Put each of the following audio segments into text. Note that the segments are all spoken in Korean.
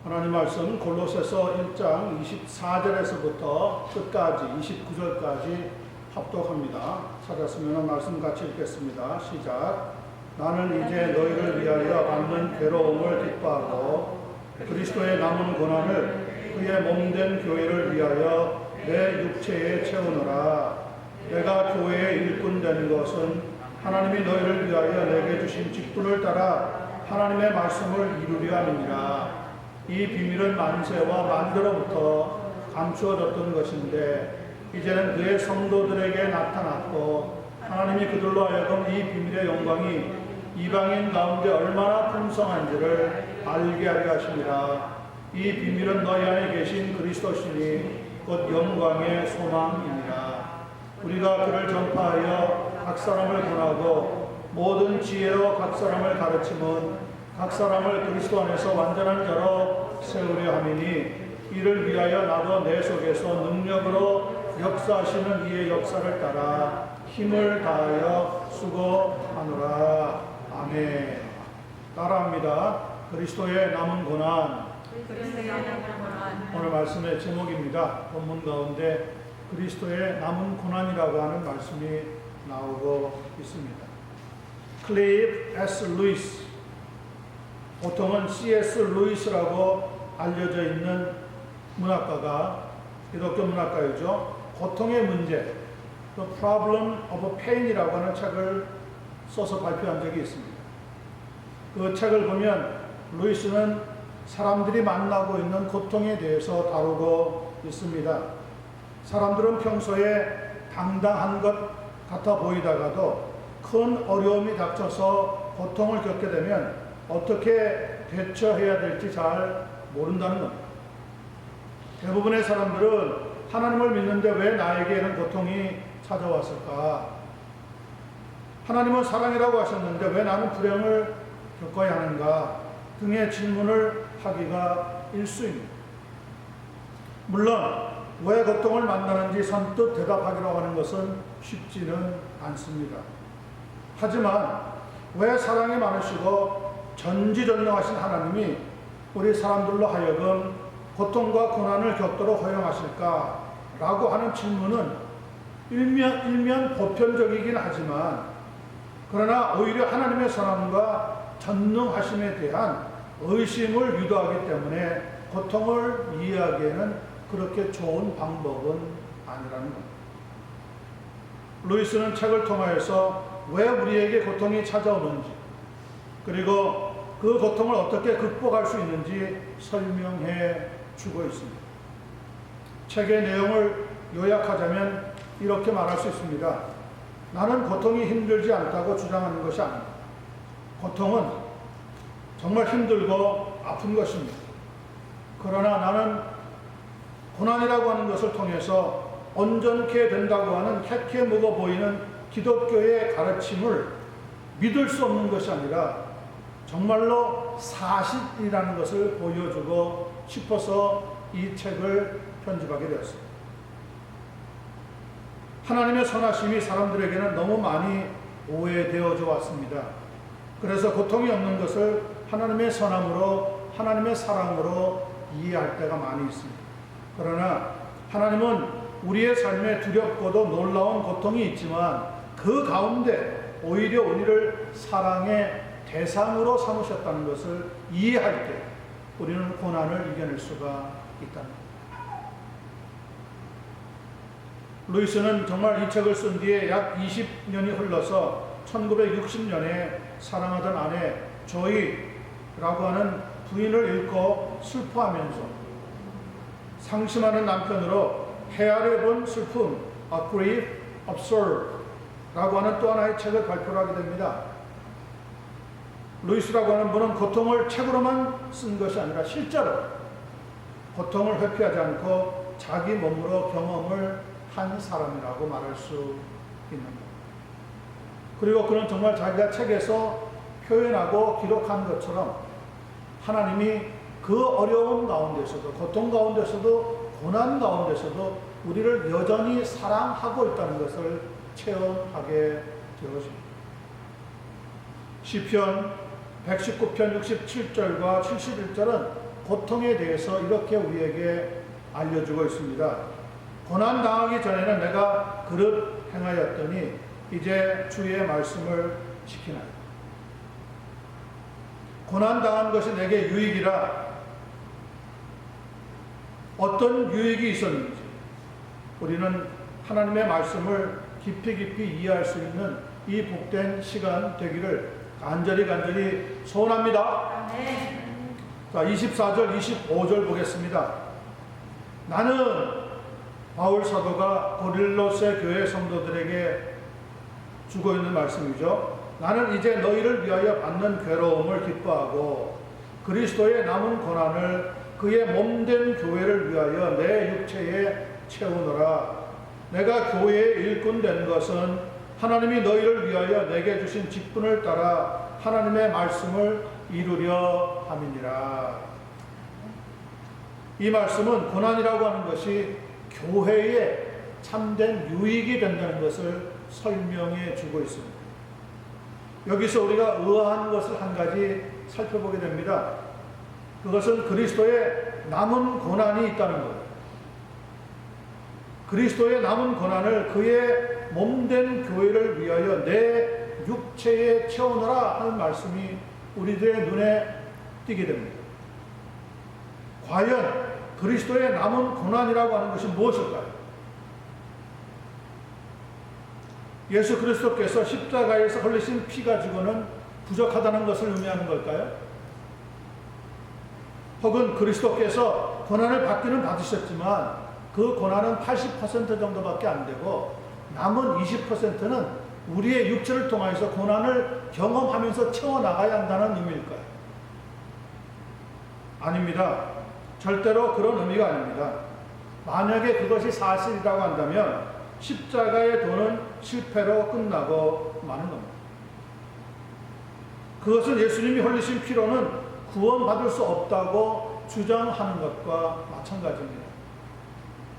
하나님 말씀 골로새서 1장 24절에서부터 끝까지 29절까지 합독합니다. 찾았으면 말씀 같이 읽겠습니다. 시작. 나는 이제 너희를 위하여 받는 괴로움을 기뻐하고 그리스도의 남은 고난을 그의 몸된 교회를 위하여 내 육체에 채우노라. 내가 교회의 일꾼 된 것은 하나님이 너희를 위하여 내게 주신 직분을 따라 하나님의 말씀을 이루려 함이니라. 이 비밀은 만세와 만대로부터 감추어졌던 것인데 이제는 그의 성도들에게 나타났고 하나님이 그들로 하여금 이 비밀의 영광이 이방인 가운데 얼마나 풍성한지를 알게 하려 하심이라. 이 비밀은 너희 안에 계신 그리스도시니 곧 영광의 소망이니라. 우리가 그를 전파하여 각 사람을 권하고 모든 지혜로 각 사람을 가르침은 각 사람을 그리스도 안에서 완전한 자로 세우려 함이니 이를 위하여 나도 내 속에서 능력으로 역사하시는 이의 역사를 따라 힘을 다하여 수고하노라. 아멘. 따라합니다. 그리스도의 남은 고난. 오늘 말씀의 제목입니다. 본문 가운데 그리스도의 남은 고난이라고 하는 말씀이 나오고 있습니다. 클레이브 S. 루이스, 보통은 C.S. 루이스라고 알려져 있는 문학가가, 기독교 문학가이죠. 고통의 문제, The Problem of Pain이라고 하는 책을 써서 발표한 적이 있습니다. 그 책을 보면 루이스는 사람들이 만나고 있는 고통에 대해서 다루고 있습니다. 사람들은 평소에 당당한 것 같아 보이다가도 큰 어려움이 닥쳐서 고통을 겪게 되면 어떻게 대처해야 될지 잘 모른다는 겁니다. 대부분의 사람들은 하나님을 믿는데 왜 나에게는 고통이 찾아왔을까? 하나님은 사랑이라고 하셨는데 왜 나는 불행을 겪어야 하는가? 등의 질문을 하기가 일쑤입니다. 물론 왜 고통을 만나는지 선뜻 대답하기로 하는 것은 쉽지는 않습니다. 하지만 왜 사랑이 많으시고 전지전능하신 하나님이 우리 사람들로 하여금 고통과 고난을 겪도록 허용하실까라고 하는 질문은 일면 보편적이긴 하지만 그러나 오히려 하나님의 선함과 전능하심에 대한 의심을 유도하기 때문에 고통을 이해하기에는 그렇게 좋은 방법은 아니라는 겁니다. 루이스는 책을 통하여서 왜 우리에게 고통이 찾아오는지 그리고 그 고통을 어떻게 극복할 수 있는지 설명해 주고 있습니다. 책의 내용을 요약하자면 이렇게 말할 수 있습니다. 나는 고통이 힘들지 않다고 주장하는 것이 아닙니다. 고통은 정말 힘들고 아픈 것입니다. 그러나 나는 고난이라고 하는 것을 통해서 온전케 된다고 하는 캐캐 묵어 보이는 기독교의 가르침을 믿을 수 없는 것이 아니라 정말로 사실이라는 것을 보여주고 싶어서 이 책을 편집하게 되었습니다. 하나님의 선하심이 사람들에게는 너무 많이 오해되어져 왔습니다. 그래서 고통이 없는 것을 하나님의 선함으로, 하나님의 사랑으로 이해할 때가 많이 있습니다. 그러나 하나님은 우리의 삶에 두렵고도 놀라운 고통이 있지만 그 가운데 오히려 우리를 사랑의 대상으로 삼으셨다는 것을 이해할 때 우리는 고난을 이겨낼 수가 있다는 것. 루이스는 정말 이 책을 쓴 뒤에 약 20년이 흘러서 1960년에 사랑하던 아내 조이라고 하는 부인을 잃고 슬퍼하면서 상심하는 남편으로 헤아려 본 슬픔, A Grief Observed 라고 하는 또 하나의 책을 발표하게 됩니다. 루이스라고 하는 분은 고통을 책으로만 쓴 것이 아니라 실제로 고통을 회피하지 않고 자기 몸으로 경험을 한 사람이라고 말할 수 있는 것. 그리고 그는 정말 자기가 책에서 표현하고 기록한 것처럼 하나님이 그 어려움 가운데서도, 고통 가운데서도, 고난 가운데서도 우리를 여전히 사랑하고 있다는 것을 체험하게 되어집니다. 시편 119편 67절과 71절은 고통에 대해서 이렇게 우리에게 알려주고 있습니다. 고난당하기 전에는 내가 그릇 행하였더니 이제 주의 말씀을 지키나이다. 고난당한 것이 내게 유익이라. 어떤 유익이 있었는지 우리는 하나님의 말씀을 깊이 이해할 수 있는 이 복된 시간 되기를 간절히 소원합니다. 자, 24절, 25절 보겠습니다. 나는 바울 사도가 고릴로새 교회 성도들에게 주고 있는 말씀이죠. 나는 이제 너희를 위하여 받는 괴로움을 기뻐하고 그리스도의 남은 고난을 그의 몸된 교회를 위하여 내 육체에 채우노라. 내가 교회의 일꾼 된 것은 하나님이 너희를 위하여 내게 주신 직분을 따라 하나님의 말씀을 이루려 함이니라. 이 말씀은 고난이라고 하는 것이 교회에 참된 유익이 된다는 것을 설명해 주고 있습니다. 여기서 우리가 의아한 것을 한 가지 살펴보게 됩니다. 그것은 그리스도의 남은 고난이 있다는 것. 그리스도의 남은 고난을 그의 몸된 교회를 위하여 내 육체에 채우노라 하는 말씀이 우리들의 눈에 띄게 됩니다. 과연 그리스도의 남은 고난이라고 하는 것이 무엇일까요? 예수 그리스도께서 십자가에서 흘리신 피 가지고는 부족하다는 것을 의미하는 걸까요? 혹은 그리스도께서 고난을 받기는 받으셨지만 그 고난은 80% 정도밖에 안 되고 남은 20%는 우리의 육체를 통해서 고난을 경험하면서 채워나가야 한다는 의미일까요? 아닙니다. 절대로 그런 의미가 아닙니다. 만약에 그것이 사실이라고 한다면 십자가의 도는 실패로 끝나고 마는 겁니다. 그것은 예수님이 흘리신 피로는 구원받을 수 없다고 주장하는 것과 마찬가지입니다.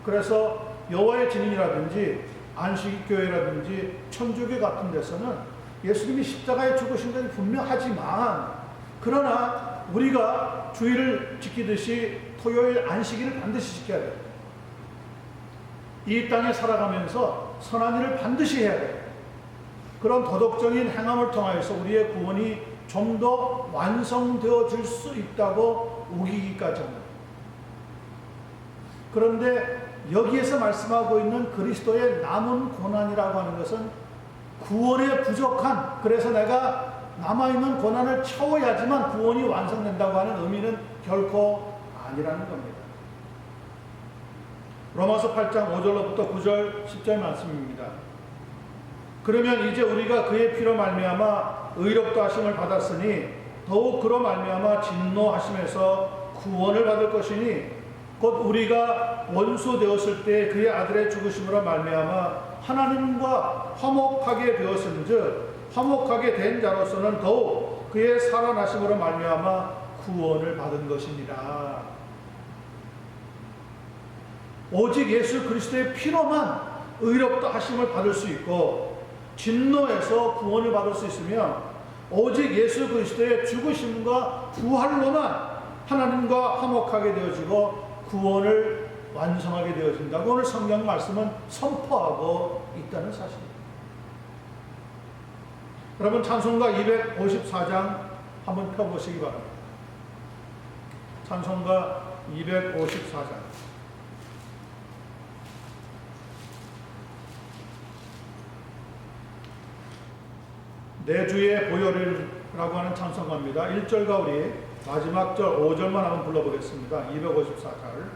그래서 여호와의 증인이라든지 안식교회라든지 천주교 같은 데서는 예수님이 십자가에 죽으신 것이 분명하지만 그러나 우리가 주일을 지키듯이 토요일 안식일을 반드시 지켜야 돼요. 이 땅에 살아가면서 선한 일을 반드시 해야 돼요. 그런 도덕적인 행함을 통하여서 우리의 구원이 좀 더 완성되어질 수 있다고 우기기까지 합니다. 그런데 여기에서 말씀하고 있는 그리스도의 남은 고난이라고 하는 것은 구원에 부족한, 그래서 내가 남아있는 고난을 채워야지만 구원이 완성된다고 하는 의미는 결코 아니라는 겁니다. 로마서 8장 5절로부터 9절 10절 말씀입니다. 그러면 이제 우리가 그의 피로 말미암아 의롭다 하심을 받았으니 더욱 그로 말미암아 진노하심에서 구원을 받을 것이니 곧 우리가 원수 되었을 때 그의 아들의 죽으심으로 말미암아 하나님과 화목하게 되었은즉 화목하게 된 자로서는 더욱 그의 살아나심으로 말미암아 구원을 받은 것이니라. 오직 예수 그리스도의 피로만 의롭다 하심을 받을 수 있고 진노에서 구원을 받을 수 있으며 오직 예수 그리스도의 죽으심과 부활로만 하나님과 화목하게 되어지고 구원을 완성하게 되어진다고 오늘 성경 말씀은 선포하고 있다는 사실입니다. 여러분 찬송가 254장 한번 펴보시기 바랍니다. 찬송가 254장. 내 주의 보혈이라고 하는 찬송가입니다. 1절과 우리 마지막 절 5절만 한번 불러보겠습니다. 254절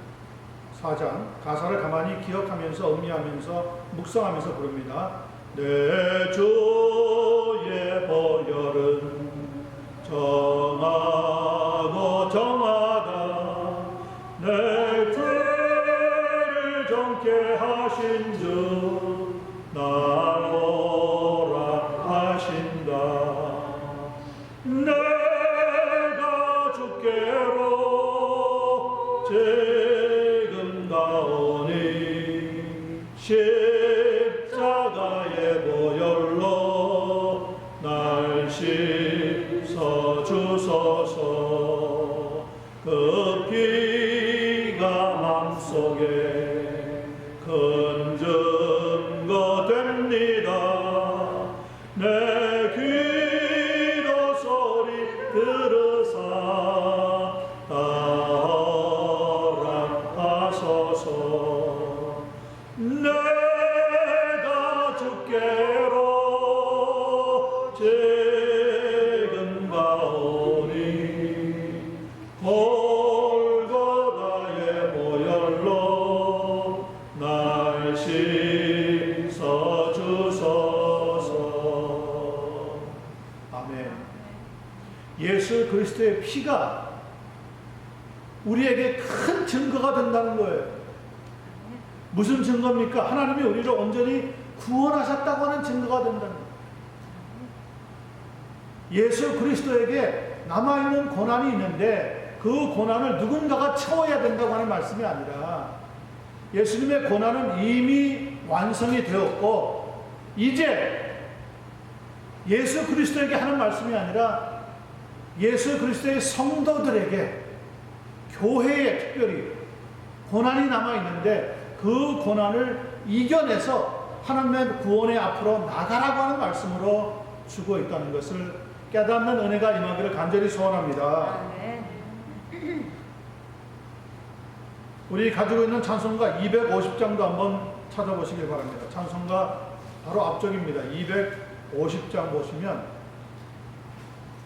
4장 가사를 가만히 기억하면서 음미하면서 묵상하면서 부릅니다. 내 주의 보혈은 정하고 정하다 내 죄를 정케 하신 주 나노라 하신다. 내가 주께로 지금 가오니 십자가의 보혈로 지금가오니 골고다의 보혈로 날 씻어주소서. 아멘. 예수 그리스도의 피가 우리에게 큰 증거가 된다는 거예요. 무슨 증거입니까? 하나님이 우리를 온전히 구원하셨다고 하는 증거가 된다는 거예요. 예수 그리스도에게 남아있는 고난이 있는데 그 고난을 누군가가 채워야 된다고 하는 말씀이 아니라 예수님의 고난은 이미 완성이 되었고 이제 예수 그리스도에게 하는 말씀이 아니라 예수 그리스도의 성도들에게 교회에 특별히 고난이 남아있는데 그 고난을 이겨내서 하나님의 구원의 앞으로 나가라고 하는 말씀으로 주고 있다는 것을 깨닫는 은혜가 임하기를 간절히 소원합니다. 우리 가지고 있는 찬송가 250장도 한번 찾아보시길 바랍니다. 찬송가 바로 앞쪽입니다. 250장 보시면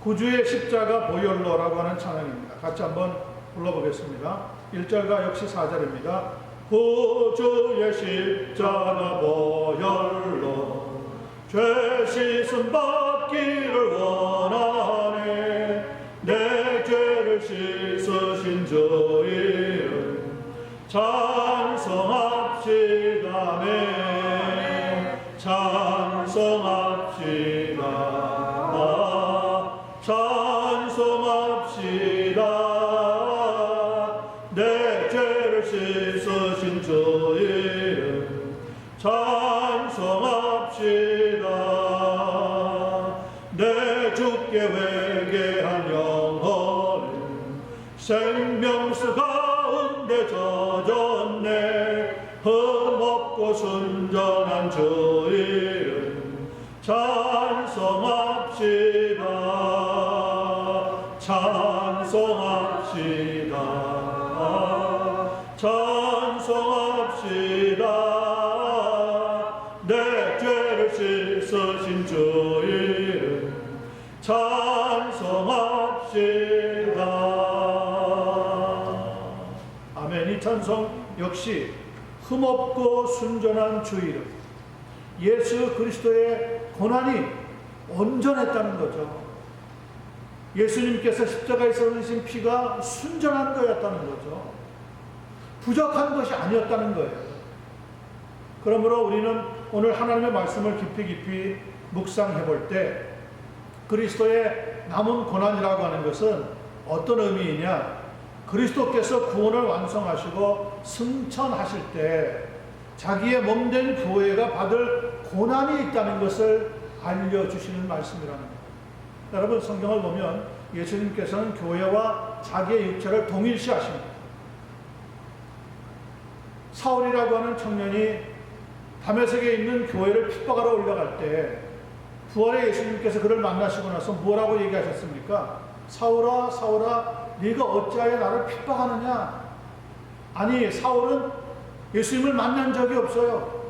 구주의 십자가 보혈로라고 하는 찬양입니다. 같이 한번 불러보겠습니다. 1절과 역시 4절입니다. 구주의 십자가 보혈로 죄 씻음 받기를 원하네. 내 죄를 씻으신 주 이름 찬송합시다네. 찬송합시다. 찬송합시다. 내 죄를 씻으신 주 이름 찬송합시다. 내 주께 회개한 영혼은 생명수 가운데 젖었네. 흠없고 순전한 주 이름 찬송합시다. 찬송합시다. 찬송합시다. 내 죄를 씻으신 주 이름 찬송합시다. 아멘. 이 찬송 역시 흠없고 순전한 주 이름, 예수 그리스도의 고난이 온전했다는 거죠. 예수님께서 십자가에서 흘리신 피가 순전한 거였다는 거죠. 부족한 것이 아니었다는 거예요. 그러므로 우리는 오늘 하나님의 말씀을 깊이 묵상해 볼 때 그리스도의 남은 고난이라고 하는 것은 어떤 의미이냐? 그리스도께서 구원을 완성하시고 승천하실 때 자기의 몸된 교회가 받을 고난이 있다는 것을 알려주시는 말씀이라는 거예요. 여러분, 성경을 보면 예수님께서는 교회와 자기의 육체를 동일시하십니다. 사울이라고 하는 청년이 다메섹에 있는 교회를 핍박하러 올라갈 때 부활의 예수님께서 그를 만나시고 나서 뭐라고 얘기하셨습니까? 사울아, 사울아, 네가 어찌하여 나를 핍박하느냐? 아니, 사울은 예수님을 만난 적이 없어요.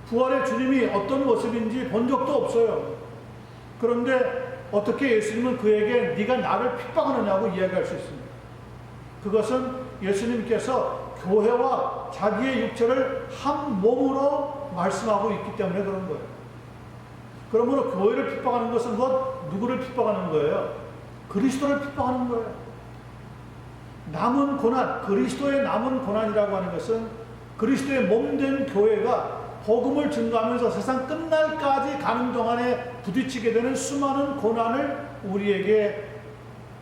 부활의 주님이 어떤 모습인지 본 적도 없어요. 그런데 어떻게 예수님은 그에게 네가 나를 핍박하느냐고 이야기할 수 있습니다. 그것은 예수님께서 교회와 자기의 육체를 한 몸으로 말씀하고 있기 때문에 그런 거예요. 그러므로 교회를 핍박하는 것은 누구를 핍박하는 거예요? 그리스도를 핍박하는 거예요. 남은 고난, 그리스도의 남은 고난이라고 하는 것은 그리스도의 몸된 교회가 복음을 증거하면서 세상 끝날까지 가는 동안에 부딪히게 되는 수많은 고난을 우리에게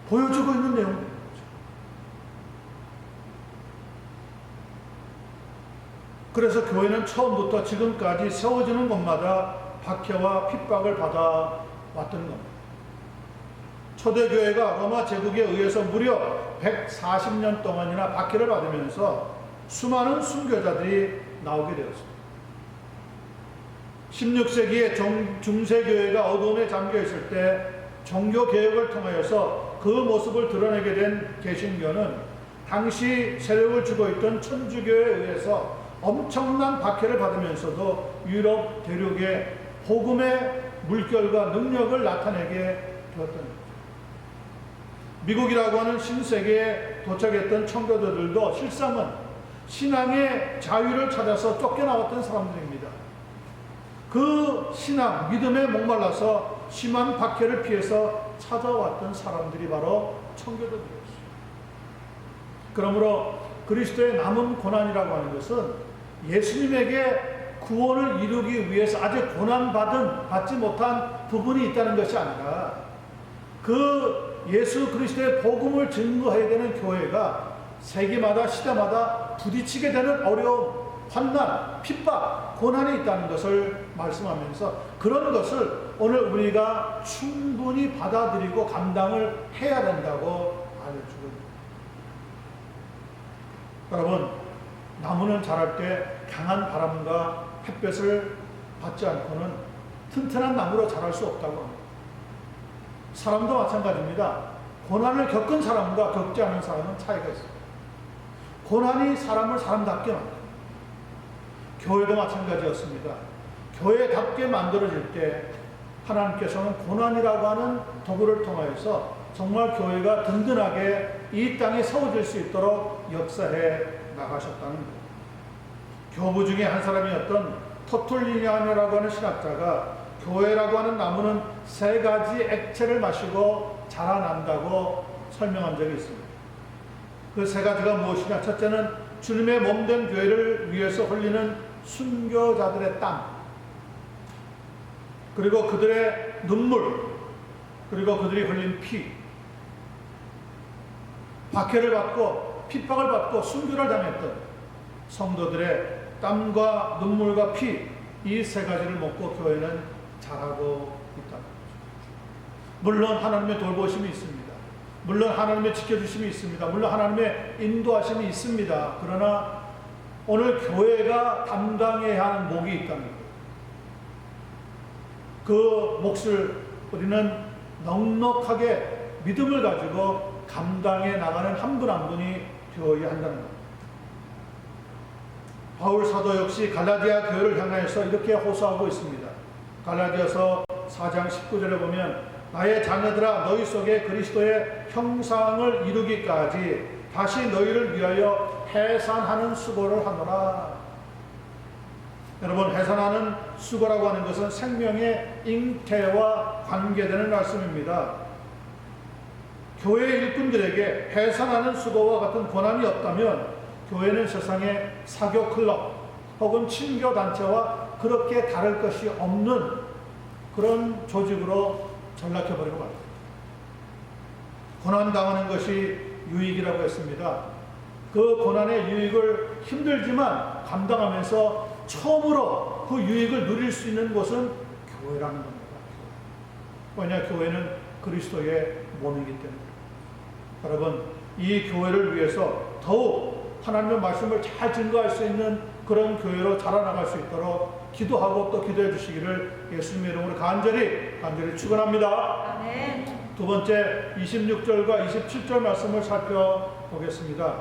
보여주고 있는 내용입니다. 그래서 교회는 처음부터 지금까지 세워지는 곳마다 박해와 핍박을 받아 왔던 겁니다. 초대교회가 로마 제국에 의해서 무려 140년 동안이나 박해를 받으면서 수많은 순교자들이 나오게 되었습니다. 16세기에 중세교회가 어두움에 잠겨있을 때 종교개혁을 통하여서 그 모습을 드러내게 된 개신교는 당시 세력을 쥐고 있던 천주교에 의해서 엄청난 박해를 받으면서도 유럽 대륙에 복음의 물결과 능력을 나타내게 되었던 거죠. 미국이라고 하는 신세계에 도착했던 청교도들도 실상은 신앙의 자유를 찾아서 쫓겨나왔던 사람들입니다. 그 신앙, 믿음에 목말라서 심한 박해를 피해서 찾아왔던 사람들이 바로 청교도들이었어요. 그러므로 그리스도의 남은 고난이라고 하는 것은 예수님에게 구원을 이루기 위해서 아직 받지 못한 부분이 있다는 것이 아니라 그 예수 그리스도의 복음을 증거해야 되는 교회가 세기마다 시대마다 부딪히게 되는 어려움, 환난, 핍박, 고난이 있다는 것을 말씀하면서 그런 것을 오늘 우리가 충분히 받아들이고 감당을 해야 된다고 알려주고 있습니다. 여러분, 나무는 자랄 때 강한 바람과 햇볕을 받지 않고는 튼튼한 나무로 자랄 수 없다고 합니다. 사람도 마찬가지입니다. 고난을 겪은 사람과 겪지 않은 사람은 차이가 있습니다. 고난이 사람을 사람답게 만듭니다. 교회도 마찬가지였습니다. 교회답게 만들어질 때 하나님께서는 고난이라고 하는 도구를 통하여서 정말 교회가 든든하게 이 땅에 세워질 수 있도록 역사해 나가셨다는 거예요. 교부 중에 한 사람이었던 터툴리니안이라고 하는 신학자가 교회라고 하는 나무는 3가지 액체를 마시고 자라난다고 설명한 적이 있습니다. 그 3가지가 무엇이냐? 첫째는 주님의 몸된 교회를 위해서 흘리는 순교자들의 땀, 그리고 그들의 눈물, 그리고 그들이 흘린 피, 박해를 받고 핍박을 받고 순교를 당했던 성도들의 땀과 눈물과 피, 이 3가지를 먹고 교회는 자라고 있다. 물론 하나님의 돌보심이 있습니다. 물론 하나님의 지켜주심이 있습니다. 물론 하나님의 인도하심이 있습니다. 그러나 오늘 교회가 담당해야 하는 몫이 있다는 거예요. 그 몫을 우리는 넉넉하게 믿음을 가지고 감당해 나가는 한 분 한 분이 되어야 한다는 겁니다. 바울 사도 역시 갈라디아 교회를 향하여서 이렇게 호소하고 있습니다. 갈라디아서 4장 19절에 보면 나의 자녀들아 너희 속에 그리스도의 형상을 이루기까지 다시 너희를 위하여 해산하는 수고를 하노라. 여러분, 해산하는 수고라고 하는 것은 생명의 잉태와 관계되는 말씀입니다. 교회 일꾼들에게 해산하는 수고와 같은 고난이 없다면 교회는 세상의 사교 클럽 혹은 친교 단체와 그렇게 다를 것이 없는 그런 조직으로 전락해버리고 말입니다. 고난당하는 것이 유익이라고 했습니다. 그 고난의 유익을 힘들지만 감당하면서 처음으로 그 유익을 누릴 수 있는 곳은 교회라는 겁니다. 왜냐, 교회는 그리스도의 몸이기 때문에. 여러분, 이 교회를 위해서 더욱 하나님의 말씀을 잘 증거할 수 있는 그런 교회로 자라나갈 수 있도록 기도하고 또 기도해 주시기를 예수님의 이름으로 간절히 축원합니다. 아멘. 두 번째 26절과 27절 말씀을 살펴보겠습니다.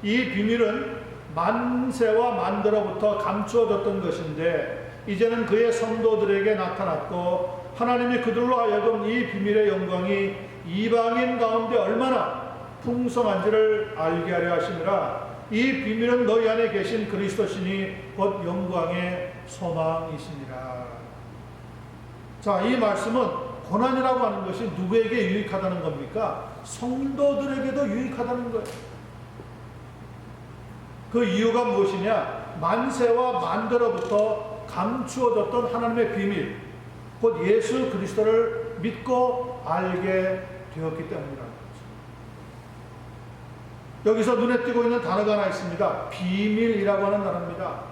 이 비밀은 만세와 만대로부터 감추어졌던 것인데 이제는 그의 성도들에게 나타났고 하나님이 그들로 하여금 이 비밀의 영광이 이방인 가운데 얼마나 풍성한지를 알게 하려 하시니라. 이 비밀은 너희 안에 계신 그리스도시니 곧 영광의 소망이시니라. 자, 이 말씀은 고난이라고 하는 것이 누구에게 유익하다는 겁니까? 성도들에게도 유익하다는 거예요. 그 이유가 무엇이냐? 만세와 만대로부터 감추어졌던 하나님의 비밀, 곧 예수 그리스도를 믿고 알게 되었기 때문이라는 거죠. 여기서 눈에 띄고 있는 단어가 하나 있습니다. 비밀이라고 하는 단어입니다.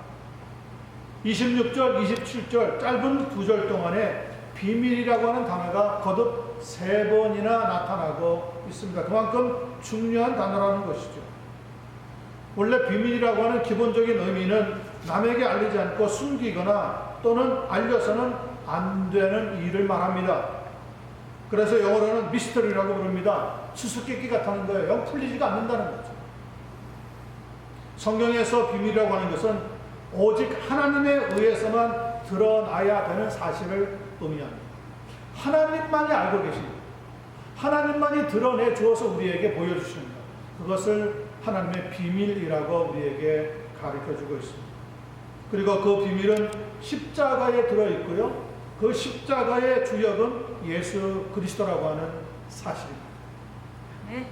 26절, 27절 짧은 2절 동안에 비밀이라고 하는 단어가 거듭 3번이나 나타나고 있습니다. 그만큼 중요한 단어라는 것이죠. 원래 비밀이라고 하는 기본적인 의미는 남에게 알리지 않고 숨기거나 또는 알려서는 안 되는 일을 말합니다. 그래서 영어로는 미스터리라고 부릅니다. 수수께끼 같다는 거예요. 영 풀리지가 않는다는 거죠. 성경에서 비밀이라고 하는 것은 오직 하나님에 의해서만 드러나야 되는 사실을 의미합니다. 하나님만이 알고 계십니다. 하나님만이 드러내 주어서 우리에게 보여주십니다. 그것을 하나님의 비밀이라고 우리에게 가르쳐주고 있습니다. 그리고 그 비밀은 십자가에 들어있고요. 그 십자가의 주역은 예수 그리스도라고 하는 사실입니다. 네.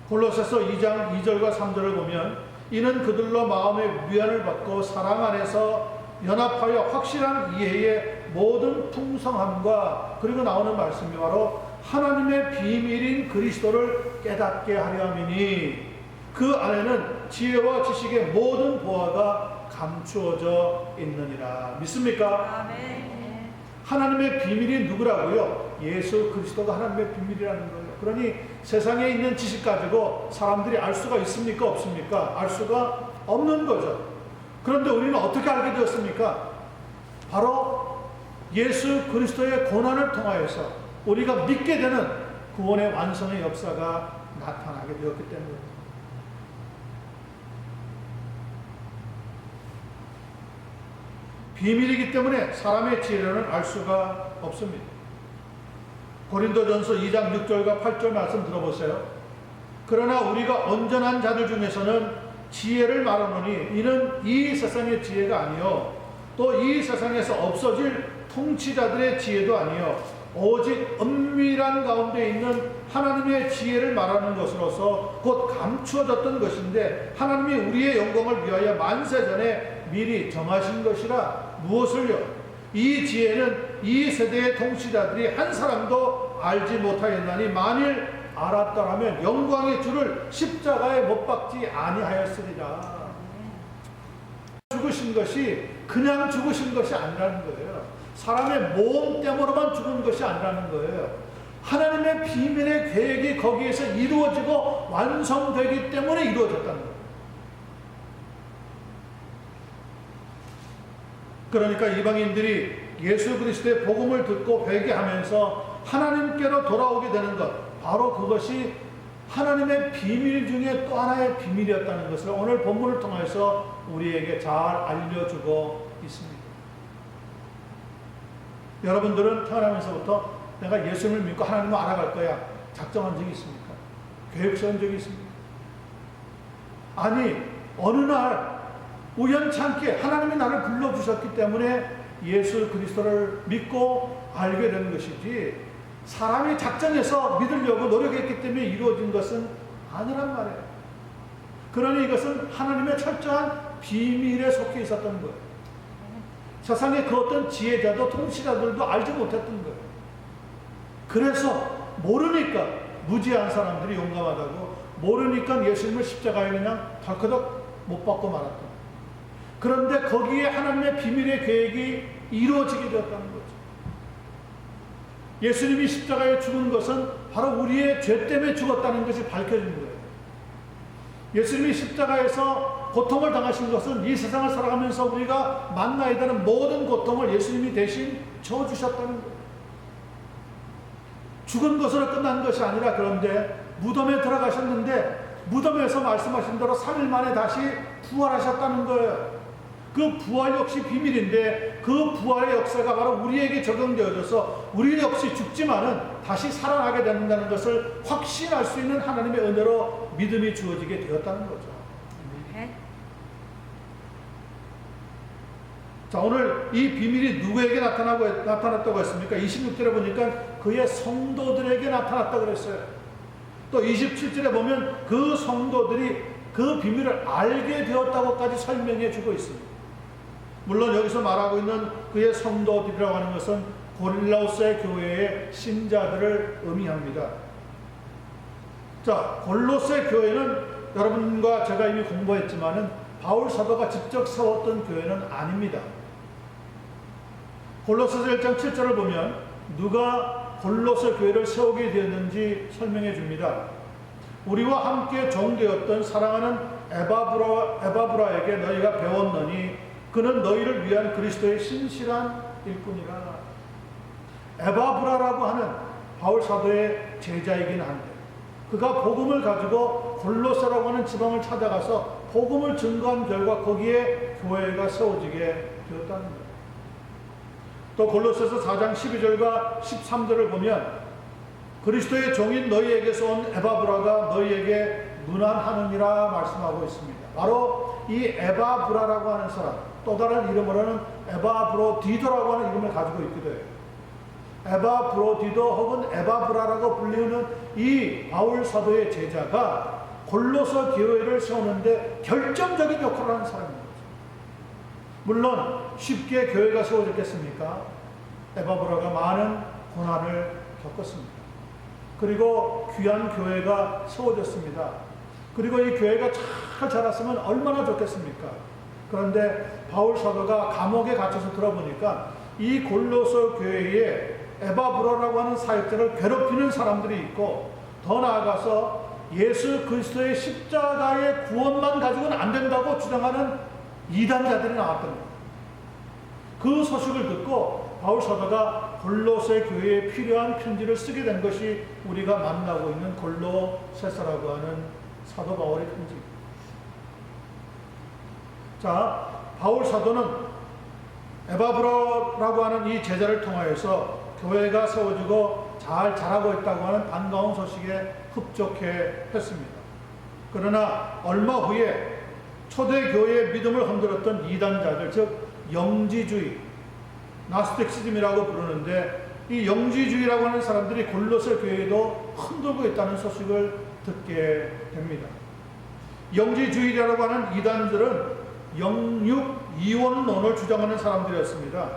골로새서 2장 2절과 3절을 보면 이는 그들로 마음의 위안을 받고 사랑 안에서 연합하여 확실한 이해의 모든 풍성함과 그리고 나오는 말씀이 바로 하나님의 비밀인 그리스도를 깨닫게 하려 함이니 그 안에는 지혜와 지식의 모든 보화가 감추어져 있느니라. 믿습니까? 아멘. 하나님의 비밀이 누구라고요? 예수 그리스도가 하나님의 비밀이라는 거예요. 그러니 세상에 있는 지식 가지고 사람들이 알 수가 있습니까? 없습니까? 알 수가 없는 거죠. 그런데 우리는 어떻게 알게 되었습니까? 바로 예수 그리스도의 고난을 통하여서 우리가 믿게 되는 구원의 완성의 역사가 나타나게 되었기 때문입니다. 비밀이기 때문에 사람의 지혜로는 알 수가 없습니다. 고린도전서 2장 6절과 8절 말씀 들어보세요. 그러나 우리가 온전한 자들 중에서는 지혜를 말하노니 이는 이 세상의 지혜가 아니요 또 이 세상에서 없어질 통치자들의 지혜도 아니요 오직 은밀한 가운데 있는 하나님의 지혜를 말하는 것으로서 곧 감추어졌던 것인데 하나님이 우리의 영광을 위하여 만세전에 미리 정하신 것이라. 무엇을요? 이 지혜는 이 세대의 통치자들이 한 사람도 알지 못하였나니 만일 알았더라면 영광의 주를 십자가에 못 박지 아니하였으리라. 죽으신 것이 그냥 죽으신 것이 아니라는 거예요. 사람의 모험 때문에만 죽은 것이 아니라는 거예요. 하나님의 비밀의 계획이 거기에서 이루어지고 완성되기 때문에 이루어졌다는 거예요. 그러니까 이방인들이 예수 그리스도의 복음을 듣고 회개하면서 하나님께로 돌아오게 되는 것, 바로 그것이 하나님의 비밀 중에 또 하나의 비밀이었다는 것을 오늘 본문을 통해서 우리에게 잘 알려주고 있습니다. 여러분들은 태어나면서부터 내가 예수님을 믿고 하나님을 알아갈 거야 작정한 적이 있습니까? 계획 세운 적이 있습니까? 아니, 어느 날 우연찮게 하나님이 나를 불러주셨기 때문에 예수 그리스도를 믿고 알게 된 것이지 사람이 작정해서 믿으려고 노력했기 때문에 이루어진 것은 아니란 말이에요. 그러니 이것은 하나님의 철저한 비밀에 속해 있었던 거예요. 세상의 그 어떤 지혜자도 통치자들도 알지 못했던 거예요. 그래서 모르니까 무지한 사람들이 용감하다고 모르니까 예수님을 십자가에 그냥 덜커덕 못 박고 말았던 거예요. 그런데 거기에 하나님의 비밀의 계획이 이루어지게 되었다는 거죠. 예수님이 십자가에 죽은 것은 바로 우리의 죄 때문에 죽었다는 것이 밝혀진 거예요. 예수님이 십자가에서 고통을 당하신 것은 이 세상을 살아가면서 우리가 만나야 되는 모든 고통을 예수님이 대신 져주셨다는 거예요. 죽은 것으로 끝난 것이 아니라 그런데 무덤에 들어가셨는데 무덤에서 말씀하신 대로 3일 만에 다시 부활하셨다는 거예요. 그 부활 역시 비밀인데 그 부활의 역사가 바로 우리에게 적용되어져서 우리 역시 죽지만은 다시 살아나게 된다는 것을 확신할 수 있는 하나님의 은혜로 믿음이 주어지게 되었다는 거죠. 자, 오늘 이 비밀이 누구에게 나타났다고 했습니까? 26절에 보니까 그의 성도들에게 나타났다고 그랬어요. 또 27절에 보면 그 성도들이 그 비밀을 알게 되었다고까지 설명해 주고 있습니다. 물론 여기서 말하고 있는 그의 성도들이라고 하는 것은 고릴로새 교회의 신자들을 의미합니다. 자, 골로새 교회는 여러분과 제가 이미 공부했지만은 바울 사도가 직접 세웠던 교회는 아닙니다. 골로새서 1장 7절을 보면 누가 골로새 교회를 세우게 되었는지 설명해 줍니다. 우리와 함께 종되었던 사랑하는 에바브라에게 너희가 배웠느니 그는 너희를 위한 그리스도의 신실한 일꾼이라. 에바브라라고 하는 바울 사도의 제자이긴 한데 그가 복음을 가지고 골로새라고 하는 지방을 찾아가서 복음을 증거한 결과 거기에 교회가 세워지게 되었다는 거예요. 또 골로새서 4장 12절과 13절을 보면 그리스도의 종인 너희에게서 온 에바브라가 너희에게 문안하느니라 말씀하고 있습니다. 바로 이 에바브라라고 하는 사람, 또 다른 이름으로는 에바브로디도라고 하는 이름을 가지고 있기도 해요. 에바브로디도 혹은 에바브라라고 불리는 이 바울 사도의 제자가 골로새 교회를 세우는데 결정적인 역할을 하는 사람입니다. 물론 쉽게 교회가 세워졌겠습니까? 에바브라가 많은 고난을 겪었습니다. 그리고 귀한 교회가 세워졌습니다. 그리고 이 교회가 잘 자랐으면 얼마나 좋겠습니까? 그런데 바울 사도가 감옥에 갇혀서 들어보니까 이 골로새 교회에 에바브라라고 하는 사역자를 괴롭히는 사람들이 있고, 더 나아가서 예수 그리스도의 십자가의 구원만 가지고는 안 된다고 주장하는 이단자들이 나왔던 겁니다. 그 소식을 듣고 바울 사도가 골로새 교회에 필요한 편지를 쓰게 된 것이 우리가 만나고 있는 골로새서라고 하는 사도 바울의 편지입니다. 자, 바울 사도는 에바브라라고 하는 이 제자를 통하여서 교회가 세워지고 잘 자라고 있다고 하는 반가운 소식에 흡족해 했습니다. 그러나 얼마 후에 초대교회의 믿음을 흔들었던 이단자들, 즉 영지주의, 나스틱시즘이라고 부르는데, 이 영지주의라고 하는 사람들이 골로새 교회도 흔들고 있다는 소식을 듣게 됩니다. 영지주의라고 하는 이단들은 영육이원론을 주장하는 사람들이었습니다.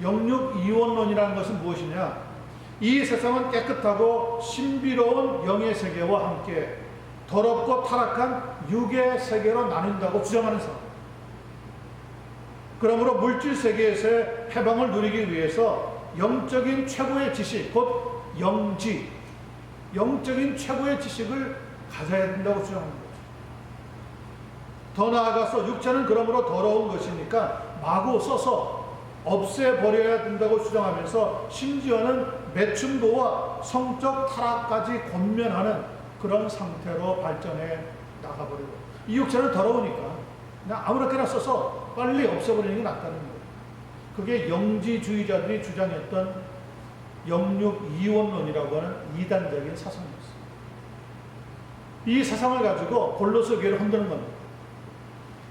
영육이원론이라는 것은 무엇이냐? 이 세상은 깨끗하고 신비로운 영의 세계와 함께 더럽고 타락한 육의 세계로 나뉜다고 주장하는 사람. 그러므로 물질 세계에서의 해방을 누리기 위해서 영적인 최고의 지식, 곧 영지, 영적인 최고의 지식을 가져야 된다고 주장하는 거죠. 더 나아가서 육체는 그러므로 더러운 것이니까 마구 써서 없애버려야 된다고 주장하면서 심지어는 매춘부와 성적 타락까지 권면하는 그런 상태로 발전해 나가버리고, 이 육체는 더러우니까 그냥 아무렇게나 써서 빨리 없애버리는 게 낫다는 거예요. 그게 영지주의자들이 주장했던 영육이원론이라고 하는 이단적인 사상이었어요. 이 사상을 가지고 골로새 교회를 흔드는 겁니다.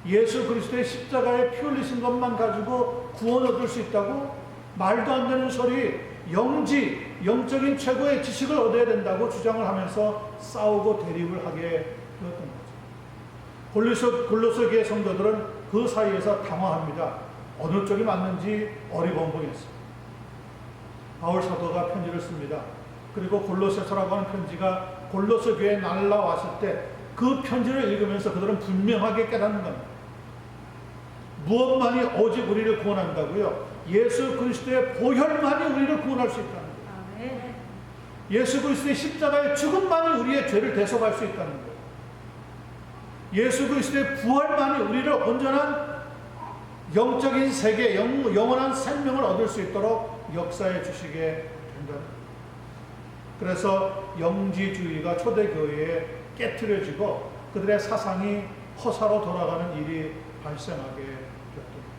예수 그리스도의 십자가에 피 흘리신 것만 가지고 구원 얻을 수 있다고? 말도 안 되는 소리, 영적인 최고의 지식을 얻어야 된다고 주장을 하면서 싸우고 대립을 하게 되었던 거죠. 골로새 교회 성도들은 그 사이에서 당황합니다. 어느 쪽이 맞는지 어리벙벙했습니다. 바울 사도가 편지를 씁니다. 그리고 골로새서라고 하는 편지가 골로새 교회에 날라왔을 때 그 편지를 읽으면서 그들은 분명하게 깨닫는 겁니다. 무엇만이 오직 우리를 구원한다고요? 예수 그리스도의 보혈만이 우리를 구원할 수 있다는 거예요. 예수 그리스도의 십자가의 죽음만이 우리의 죄를 대속할 수 있다는 거예요. 예수 그리스도의 부활만이 우리를 온전한 영적인 세계, 영원한 생명을 얻을 수 있도록 역사해 주시게 된다는 거예요. 그래서 영지주의가 초대교회에 깨트려지고 그들의 사상이 허사로 돌아가는 일이 발생하게 되었습니다.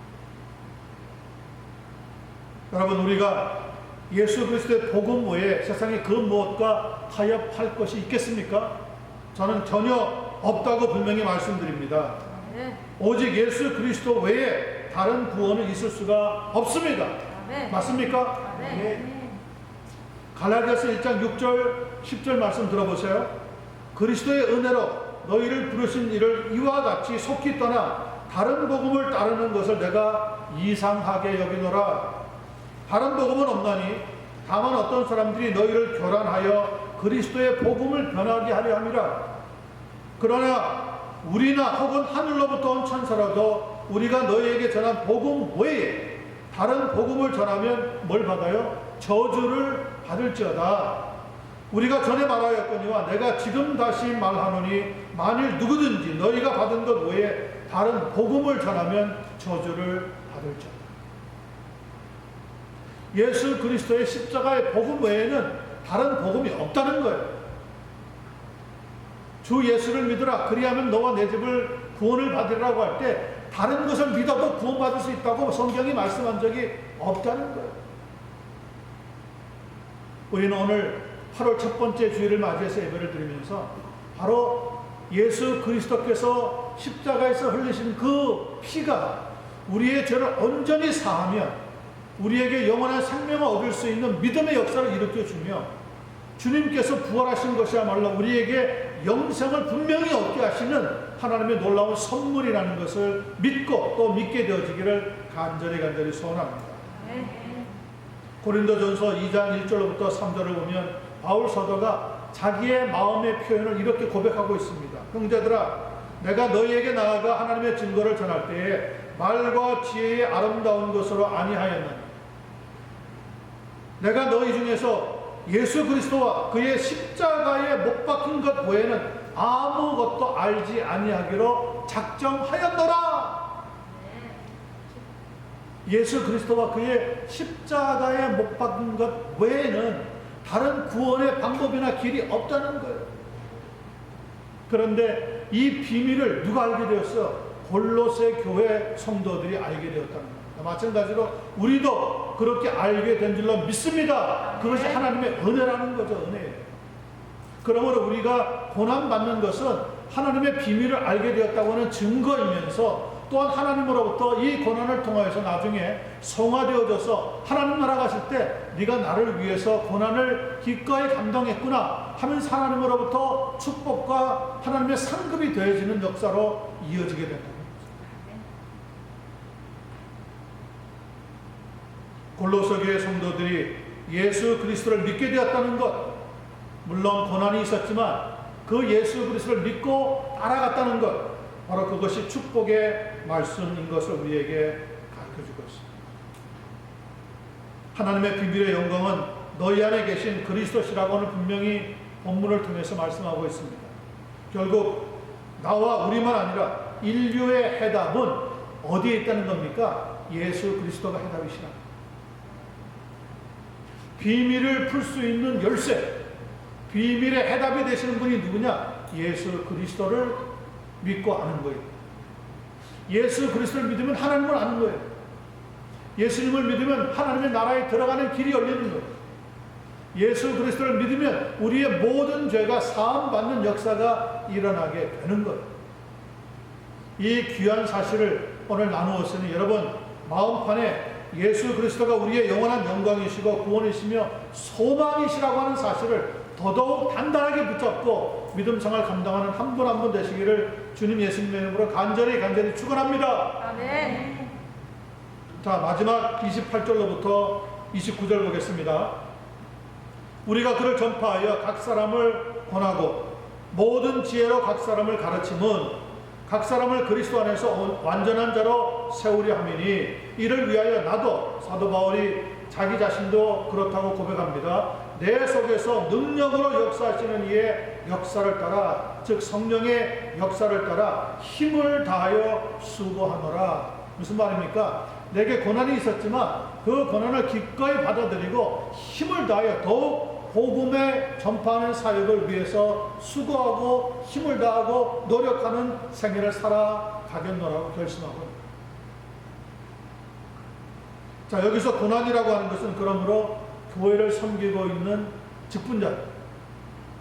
여러분, 우리가 예수 그리스도의 복음 외에 세상에 그 무엇과 타협할 것이 있겠습니까? 저는 전혀 없다고 분명히 말씀드립니다. 오직 예수 그리스도 외에 다른 구원은 있을 수가 없습니다. 맞습니까? 네. 갈라디아서 1장 6절 10절 말씀 들어보세요. 그리스도의 은혜로 너희를 부르신 이를 이와 같이 속히 떠나 다른 복음을 따르는 것을 내가 이상하게 여기노라. 다른 복음은 없나니 다만 어떤 사람들이 너희를 교란하여 그리스도의 복음을 변하게 하려 함이라. 그러나 우리나 혹은 하늘로부터 온 천사라도 우리가 너희에게 전한 복음 외에 다른 복음을 전하면 뭘 받아요? 저주를 받을지어다. 우리가 전에 말하였거니와 내가 지금 다시 말하노니 만일 누구든지 너희가 받은 것 외에 다른 복음을 전하면 저주를 받을지어다. 예수 그리스도의 십자가의 복음 외에는 다른 복음이 없다는 거예요. 주 예수를 믿으라 그리하면 너와 내 집을 구원을 받으리라고 할 때 다른 것을 믿어도 구원받을 수 있다고 성경이 말씀한 적이 없다는 거예요. 우리는 오늘 8월 첫 번째 주일을 맞이해서 예배를 드리면서 바로 예수 그리스도께서 십자가에서 흘리신 그 피가 우리의 죄를 온전히 사하며 우리에게 영원한 생명을 얻을 수 있는 믿음의 역사를 일으켜주며 주님께서 부활하신 것이야말로 우리에게 영생을 분명히 얻게 하시는 하나님의 놀라운 선물이라는 것을 믿고 또 믿게 되어지기를 간절히 소원합니다. 고린도전서 2장 1절부터 3절을 보면 바울 사도가 자기의 마음의 표현을 이렇게 고백하고 있습니다. 형제들아, 내가 너희에게 나아가 하나님의 증거를 전할 때에 말과 지혜의 아름다운 것으로 아니하였느니 내가 너희 중에서 예수 그리스도와 그의 십자가에 못 박힌 것 외에는 아무것도 알지 아니하기로 작정하였노라. 예수 그리스도와 그의 십자가에 못 박힌 것 외에는 다른 구원의 방법이나 길이 없다는 거예요. 그런데 이 비밀을 누가 알게 되었어? 골로새 교회 성도들이 알게 되었다는 겁니다. 마찬가지로 우리도 그렇게 알게 된 줄로 믿습니다. 그것이 하나님의 은혜라는 거죠. 은혜예요. 그러므로 우리가 고난받는 것은 하나님의 비밀을 알게 되었다고 하는 증거이면서 또한 하나님으로부터 이 고난을 통하여서 나중에 성화되어져서 하나님 나라 가실 때 네가 나를 위해서 고난을 기꺼이 감당했구나 하면서 하나님으로부터 축복과 하나님의 상급이 되어지는 역사로 이어지게 된다. 골로새 교회 성도들이 예수 그리스도를 믿게 되었다는 것, 물론 고난이 있었지만 그 예수 그리스도를 믿고 따라갔다는 것, 바로 그것이 축복의 말씀인 것을 우리에게 가르쳐주고 있습니다. 하나님의 비밀의 영광은 너희 안에 계신 그리스도시라고는 분명히 본문을 통해서 말씀하고 있습니다. 결국 나와 우리만 아니라 인류의 해답은 어디에 있다는 겁니까? 예수 그리스도가 해답이시라. 비밀을 풀 수 있는 열쇠, 비밀의 해답이 되시는 분이 누구냐? 예수 그리스도를 믿고 아는 거예요. 예수 그리스도를 믿으면 하나님을 아는 거예요. 예수님을 믿으면 하나님의 나라에 들어가는 길이 열리는 거예요. 예수 그리스도를 믿으면 우리의 모든 죄가 사함받는 역사가 일어나게 되는 거예요. 이 귀한 사실을 오늘 나누었으니 여러분 마음판에 예수 그리스도가 우리의 영원한 영광이시고 구원이시며 소망이시라고 하는 사실을 더더욱 단단하게 붙잡고 믿음 생활 감당하는 한 분 한 분 되시기를 주님 예수님의 이름으로 간절히 축원합니다. 아멘. 자, 마지막 28절로부터 29절 보겠습니다. 우리가 그를 전파하여 각 사람을 권하고 모든 지혜로 각 사람을 가르침은 각 사람을 그리스도 안에서 완전한 자로 세우려 함이니 이를 위하여 나도 사도 바울이 자기 자신도 그렇다고 고백합니다. 내 속에서 능력으로 역사하시는 이의 역사를 따라, 즉 성령의 역사를 따라 힘을 다하여 수고하노라. 무슨 말입니까? 내게 고난이 있었지만 그 고난을 기꺼이 받아들이고 힘을 다하여 더욱 복음의 전파하는 사역을 위해서 수고하고 힘을 다하고 노력하는 생애를 살아가겠노라고 결심하고 있습니다. 자, 여기서 고난이라고 하는 것은 그러므로 교회를 섬기고 있는 직분자,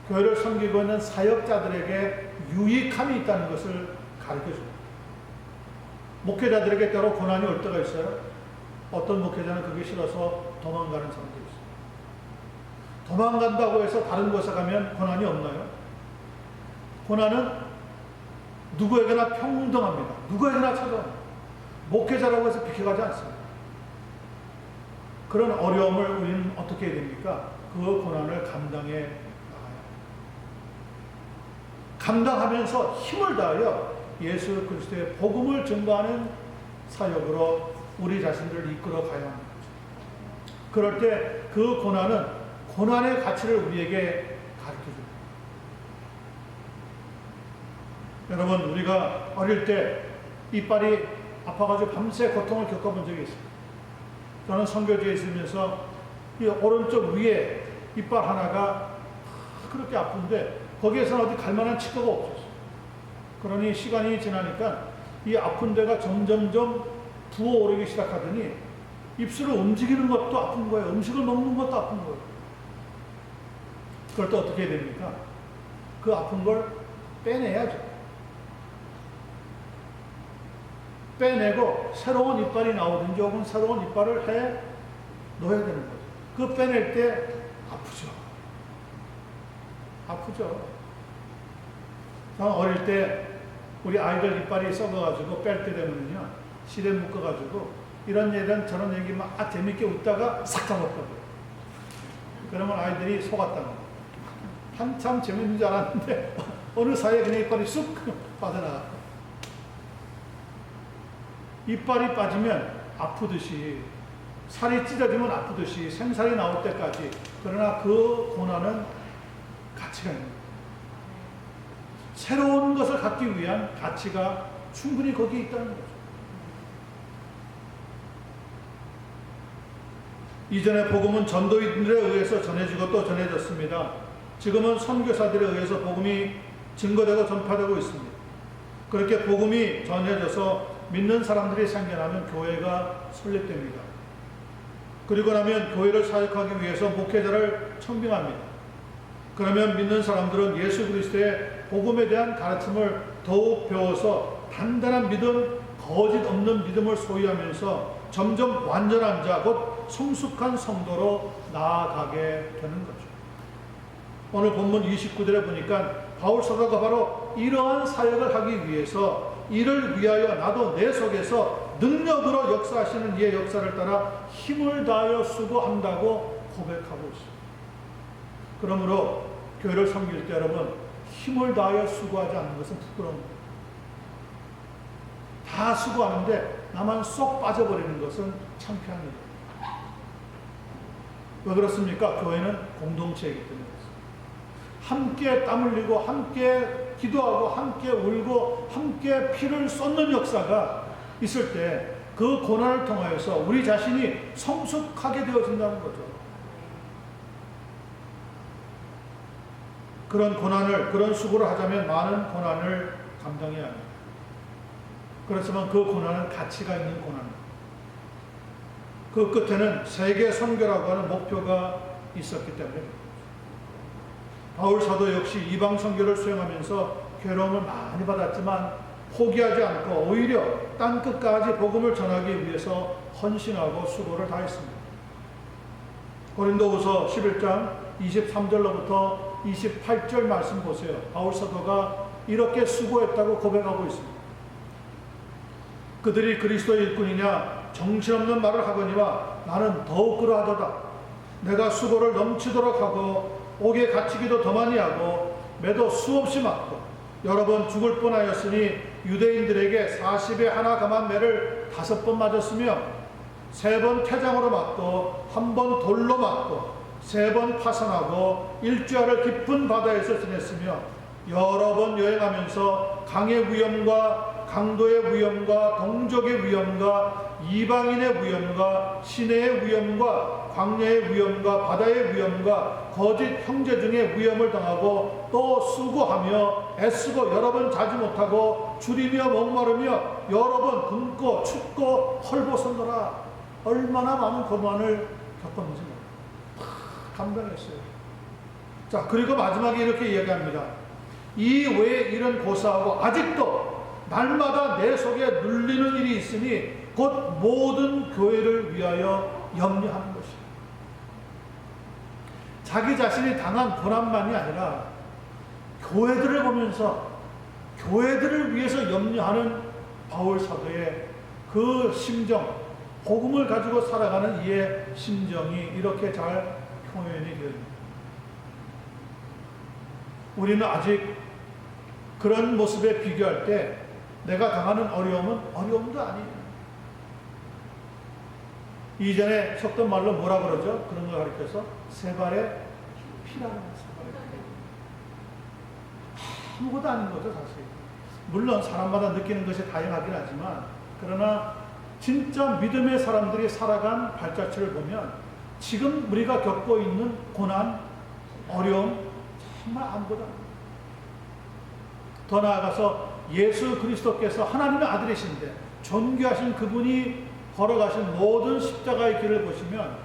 교회를 섬기고 있는 사역자들에게 유익함이 있다는 것을 가르쳐줍니다. 목회자들에게 때로 고난이 올 때가 있어요. 어떤 목회자는 그게 싫어서 도망가는 사람도 있어요. 도망간다고 해서 다른 곳에 가면 고난이 없나요? 고난은 누구에게나 평등합니다. 누구에게나 찾아옵니다. 목회자라고 해서 비켜가지 않습니다. 그런 어려움을 우리는 어떻게 해야 됩니까? 그 고난을 감당해 나가야 감당하면서 힘을 다하여 예수 그리스도의 복음을 전가하는 사역으로 우리 자신들을 이끌어 가야 합니다. 그럴 때 그 고난은 고난의 가치를 우리에게 가르쳐줍니다. 여러분, 우리가 어릴 때 이빨이 아파가지고 밤새 고통을 겪어본 적이 있습니다. 저는 선교지에 있으면서 이 오른쪽 위에 이빨 하나가 그렇게 아픈데 거기에서는 어디 갈 만한 치과가 없었어요. 그러니 시간이 지나니까 이 아픈 데가 점점점 부어오르기 시작하더니 입술을 움직이는 것도 아픈 거예요. 음식을 먹는 것도 아픈 거예요. 그럴 때 어떻게 해야 됩니까? 그 아픈 걸 빼내야죠. 빼내고 새로운 이빨이 나오든지 혹은 새로운 이빨을 해 놓아야 되는 거죠. 그 빼낼 때 아프죠. 아프죠. 저는 어릴 때 우리 아이들 이빨이 썩어가지고 뺄 때 되면요, 실에 묶어가지고 이런 저런 얘기 막 재밌게 웃다가 싹 잡았거든요. 그러면 아이들이 속았다는 거예요. 한참 재밌는 줄 알았는데 어느 사이에 그냥 이빨이 쑥 빠져나갔고, 이빨이 빠지면 아프듯이, 살이 찢어지면 아프듯이 생살이 나올 때까지, 그러나 그 고난은 가치가 있는 거예요. 새로운 것을 갖기 위한 가치가 충분히 거기에 있다는 거죠. 이전에 복음은 전도인들에 의해서 전해지고 또 전해졌습니다. 지금은 선교사들에 의해서 복음이 증거되고 전파되고 있습니다. 그렇게 복음이 전해져서 믿는 사람들이 생겨나면 교회가 설립됩니다. 그리고 나면 교회를 사역하기 위해서 목회자를 청빙합니다. 그러면 믿는 사람들은 예수 그리스도의 복음에 대한 가르침을 더욱 배워서 단단한 믿음, 거짓 없는 믿음을 소유하면서 점점 완전한 자, 곧 성숙한 성도로 나아가게 되는 거죠. 오늘 본문 29절에 보니까 바울 사도가 바로 이러한 사역을 하기 위해서, 이를 위하여 나도 내 속에서 능력으로 역사하시는 이의 역사를 따라 힘을 다하여 수고한다고 고백하고 있습니다. 그러므로 교회를 섬길 때 여러분, 힘을 다하여 수고하지 않는 것은 부끄러운 거예요. 다 수고하는데 나만 쏙 빠져버리는 것은 창피한 일이에요. 왜 그렇습니까? 교회는 공동체이기 때문에 그렇습니다. 함께 땀 흘리고 함께 기도하고 함께 울고 함께 피를 쏟는 역사가 있을 때 그 고난을 통하여서 우리 자신이 성숙하게 되어진다는 거죠. 그런 고난을, 그런 수고를 하자면 많은 고난을 감당해야 합니다. 그렇지만 그 고난은 가치가 있는 고난입니다. 그 끝에는 세계 선교라고 하는 목표가 있었기 때문에 바울 사도 역시 이방 선교를 수행하면서 괴로움을 많이 받았지만 포기하지 않고 오히려 땅 끝까지 복음을 전하기 위해서 헌신하고 수고를 다했습니다. 고린도후서 11장 23절로부터 28절 말씀 보세요. 바울 사도가 이렇게 수고했다고 고백하고 있습니다. 그들이 그리스도의 일꾼이냐 정신없는 말을 하거니와 나는 더욱 그러하도다. 내가 수고를 넘치도록 하고 옥에 갇히기도 더 많이 하고 매도 수없이 맞고 여러 번 죽을 뻔하였으니 유대인들에게 40에 하나 감한 매를 5번 맞았으며 3번 태장으로 맞고 1번 돌로 맞고 3번 파선하고 일주야를 깊은 바다에서 지냈으며 여러 번 여행하면서 강의 위험과 강도의 위험과 동족의 위험과 이방인의 위험과 시내의 위험과 광야의 위험과 바다의 위험과 거짓 형제 중에 위험을 당하고 또 수고하며 애쓰고 여러 번 자지 못하고 줄이며 목마르며 여러 번 굶고 춥고 헐벗었노라. 얼마나 많은 고난을 겪었는지 감당했어요. 자, 그리고 마지막에 이렇게 이야기합니다. 이 외에 이런 고사하고 아직도 날마다 내 속에 눌리는 일이 있으니 곧 모든 교회를 위하여 염려하는 것이다. 자기 자신이 당한 고난만이 아니라 교회들을 보면서 교회들을 위해서 염려하는 바울 사도의 그 심정, 복음을 가지고 살아가는 이의 심정이 이렇게 잘 표현이 됩니다. 우리는 아직 그런 모습에 비교할 때 내가 당하는 어려움은 어려움도 아니에요. 이전에 썼던 말로 뭐라 그러죠? 그런 걸 가리켜서 세 발의 피라는 거예요. 아무것도 아닌 거죠, 사실. 물론 사람마다 느끼는 것이 다양하긴 하지만, 그러나 진짜 믿음의 사람들이 살아간 발자취를 보면 지금 우리가 겪고 있는 고난, 어려움 정말 아무것도 아닙니다. 더 나아가서 예수 그리스도께서 하나님의 아들이신데 존귀하신 그분이 걸어가신 모든 십자가의 길을 보시면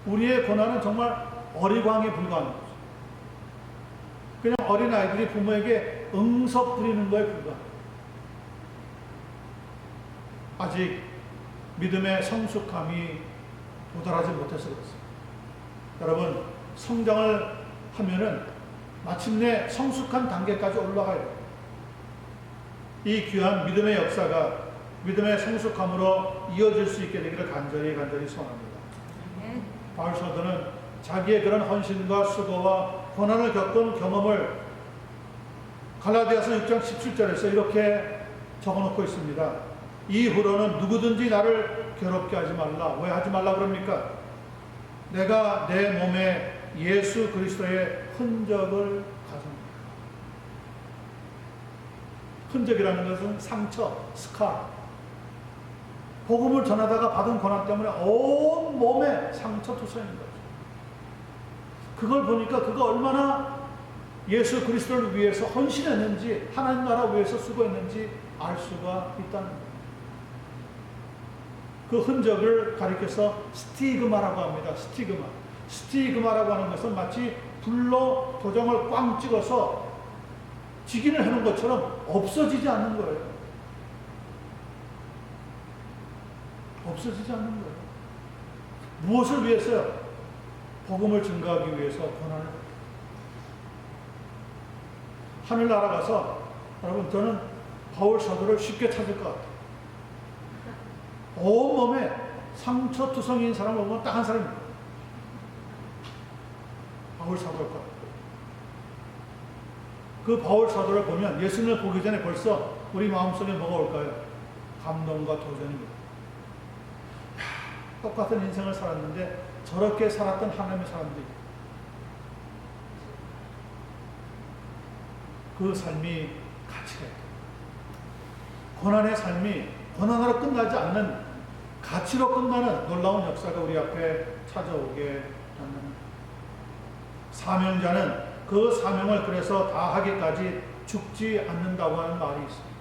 우리의 고난은 정말 어리광에 불과한 거죠. 그냥 어린아이들이 부모에게 응석 부리는 거에 불과합니다. 아직 믿음의 성숙함이 도달하지 못해서 그렇습니다. 여러분, 성장을 하면은 마침내 성숙한 단계까지 올라가야 돼요. 이 귀한 믿음의 역사가 믿음의 성숙함으로 이어질 수 있게 되기를 간절히 소원합니다. 바울 사도는 자기의 그런 헌신과 수고와 고난을 겪은 경험을 갈라디아서 6장 17절에서 이렇게 적어놓고 있습니다. 이후로는 누구든지 나를 괴롭게 하지 말라. 왜 하지 말라 그럽니까? 내가 내 몸에 예수 그리스도의 흔적을 가졌습니다. 흔적이라는 것은 상처, 스카. 복음을 전하다가 받은 고난 때문에 온 몸에 상처투성인 거죠. 그걸 보니까 그가 얼마나 예수 그리스도를 위해서 헌신했는지, 하나님 나라 위해서 수고했는지 알 수가 있다는 거예요. 그 흔적을 가리켜서 스티그마라고 합니다. 스티그마. 스티그마라고 하는 것은 마치 불로 도장을 꽝 찍어서 직인을 해놓은 것처럼 없어지지 않는 거예요. 없어지지 않는 거예요. 무엇을 위해서요? 복음을 증거하기 위해서 고난을. 하늘나라 가서, 여러분, 저는 바울 사도를 쉽게 찾을 것 같아요. 온몸에 상처투성이인 사람을 보면 딱 한 사람입니다. 바울 사도일 것 같아요. 그 바울 사도를 보면 예수님을 보기 전에 벌써 우리 마음속에 뭐가 올까요? 감동과 도전입니다. 똑같은 인생을 살았는데 저렇게 살았던 하나님의 사람들이, 그 삶이 가치가 있다. 고난의 삶이 고난으로 끝나지 않는, 가치로 끝나는 놀라운 역사가 우리 앞에 찾아오게 합니다. 사명자는 그 사명을 그래서 다하기까지 죽지 않는다고 하는 말이 있습니다.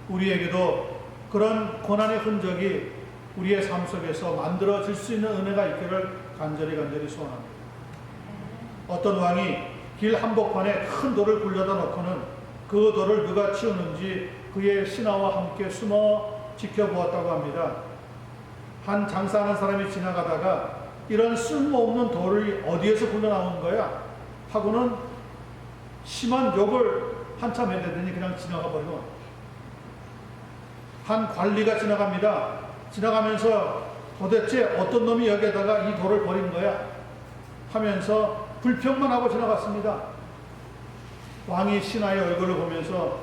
우리에게도 그런 고난의 흔적이 우리의 삶 속에서 만들어질 수 있는 은혜가 있기를 간절히 소원합니다. 어떤 왕이 길 한복판에 큰 돌을 굴려다 놓고는 그 돌을 누가 치우는지 그의 신하와 함께 숨어 지켜보았다고 합니다. 한 장사하는 사람이 지나가다가 이런 쓸모없는 돌이 어디에서 굴러나온 거야? 하고는 심한 욕을 한참 해대더니 그냥 지나가 버리고, 한 관리가 지나갑니다. 지나가면서 도대체 어떤 놈이 여기에다가 이 돌을 버린 거야? 하면서 불평만 하고 지나갔습니다. 왕이 신하의 얼굴을 보면서,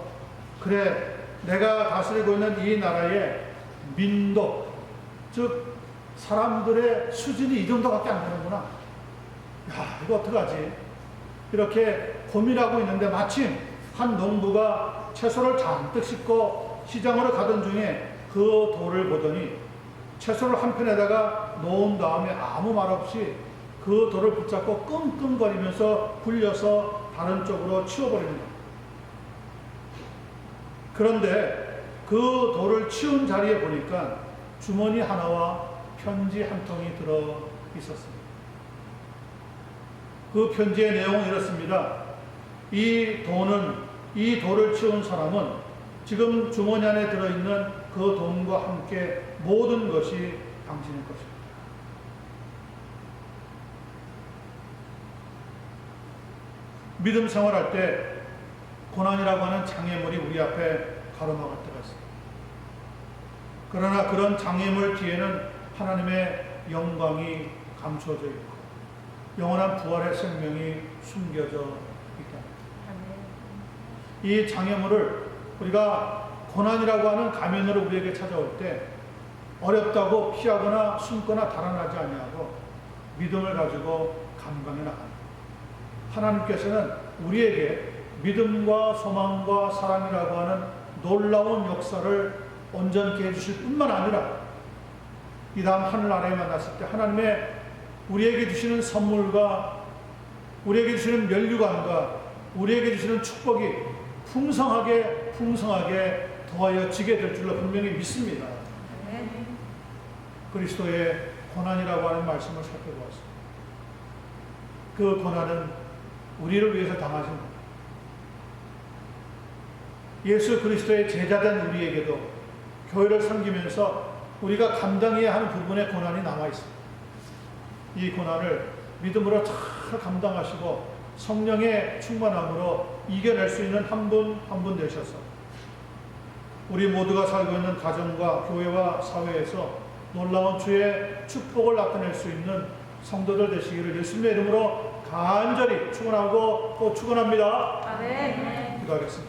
그래, 내가 다스리고 있는 이 나라의 민족, 즉 사람들의 수준이 이 정도밖에 안 되는구나. 야, 이거 어떡하지? 이렇게 고민하고 있는데 마침 한 농부가 채소를 잔뜩 싣고 시장으로 가던 중에 그 돌을 보더니 채소를 한편에다가 놓은 다음에 아무 말 없이 그 돌을 붙잡고 끙끙거리면서 굴려서 다른 쪽으로 치워버리는 겁니다. 그런데 그 돌을 치운 자리에 보니까 주머니 하나와 편지 한 통이 들어 있었습니다. 그 편지의 내용은 이렇습니다. 이 돌을 치운 사람은 지금 주머니 안에 들어있는 그 돈과 함께 모든 것이 당신의 것입니다. 믿음 생활할 때 고난이라고 하는 장애물이 우리 앞에 가로막을 때가 있습니다. 그러나 그런 장애물 뒤에는 하나님의 영광이 감춰져 있고 영원한 부활의 생명이 숨겨져 있다. 이 장애물을 우리가 고난이라고 하는 가면으로 우리에게 찾아올 때 어렵다고 피하거나 숨거나 달아나지 아니하고 믿음을 가지고 감당해 나갑니다. 하나님께서는 우리에게 믿음과 소망과 사랑이라고 하는 놀라운 역사를 온전케 해주실 뿐만 아니라 이 다음 하늘나라에 만났을 때 하나님의 우리에게 주시는 선물과 우리에게 주시는 면류관과 우리에게 주시는 축복이 풍성하게 더하여 지게 될 줄로 분명히 믿습니다. 그리스도의 고난이라고 하는 말씀을 살펴보았습니다. 그 고난은 우리를 위해서 당하신 겁니다. 예수 그리스도의 제자된 우리에게도 교회를 섬기면서 우리가 감당해야 하는 부분의 고난이 남아있습니다. 이 고난을 믿음으로 잘 감당하시고 성령의 충만함으로 이겨낼 수 있는 한 분 한 분 되셔서 우리 모두가 살고 있는 가정과 교회와 사회에서 놀라운 주의 축복을 나타낼 수 있는 성도들 되시기를 예수님의 이름으로 간절히 축원하고 또 축원합니다. 아멘. 기도하겠습니다.